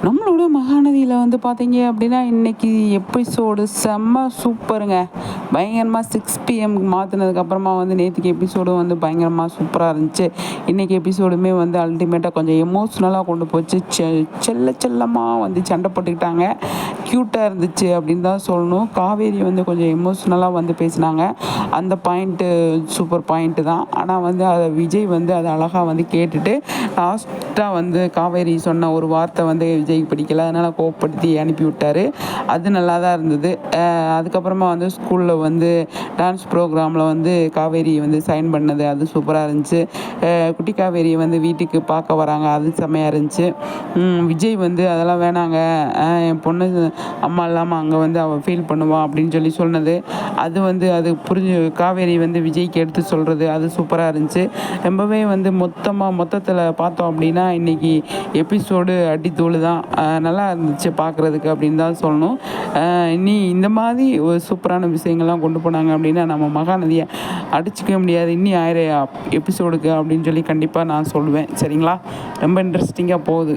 நம்மளோட மகாநதியில் வந்து பார்த்தீங்க அப்படின்னா இன்னைக்கு எபிசோடு செம்ம சூப்பருங்க. பயங்கரமாக 6 PM மாற்றினதுக்கப்புறமா வந்து நேற்றுக்கு எபிசோடும் வந்து பயங்கரமாக சூப்பராக இருந்துச்சு. இன்றைக்கி எபிசோடுமே வந்து அல்டிமேட்டாக கொஞ்சம் எமோஷ்னலாக கொண்டு போச்சு. செல்லமாக வந்து சண்டை போட்டுக்கிட்டாங்க. க்யூட்டாக இருந்துச்சு அப்படின்னு தான் சொல்லணும். காவேரி வந்து கொஞ்சம் எமோஷ்னலாக வந்து பேசினாங்க. அந்த பாயிண்ட்டு சூப்பர் பாயிண்ட்டு தான். ஆனால் வந்து அதை விஜய் வந்து அதை அழகாக வந்து கேட்டுட்டு லாஸ்ட்டாக வந்து காவேரி சொன்ன ஒரு வார்த்தை வந்து விஜய்க்கு பிடிக்கல, அதனால் கோவப்படுத்தி அனுப்பி விட்டார். அது நல்லா தான் இருந்தது. அதுக்கப்புறமா வந்து ஸ்கூலில் வந்து டான்ஸ் ப்ரோக்ராமில் வந்து காவேரி வந்து சைன் பண்ணது அது சூப்பராக இருந்துச்சு. குட்டி காவேரி வந்து வீட்டுக்கு பார்க்க வராங்க, அது செம்மையாக இருந்துச்சு. விஜய் வந்து அதெல்லாம் வேணாங்க, என் பொண்ணு அம்மா இல்லாமல் அங்கே வந்து அவள் ஃபீல் பண்ணுவான் அப்படின்னு சொல்லி சொன்னது, அது வந்து அது காவேரி வந்து விஜய்க்கு எடுத்து சொல்கிறது அது சூப்பராக இருந்துச்சு. ரொம்பவே வந்து மொத்தத்தில் பார்த்தோம் அப்படின்னா இன்றைக்கி எபிசோடு அடித்தூள் தான். நல்லா இருந்துச்சு பார்க்குறதுக்கு அப்படின்னு தான் சொல்லணும். இனி இந்த மாதிரி ஒரு சூப்பரான விஷயங்கள்லாம் கொண்டு போனாங்க அப்படின்னா நம்ம மகாநதியை அடிச்சிக்க முடியாது இன்னி 1000 எபிசோடுக்கு அப்படின்னு சொல்லி கண்டிப்பாக நான் சொல்லுவேன். சரிங்களா? ரொம்ப இன்ட்ரெஸ்டிங்காக போகுது.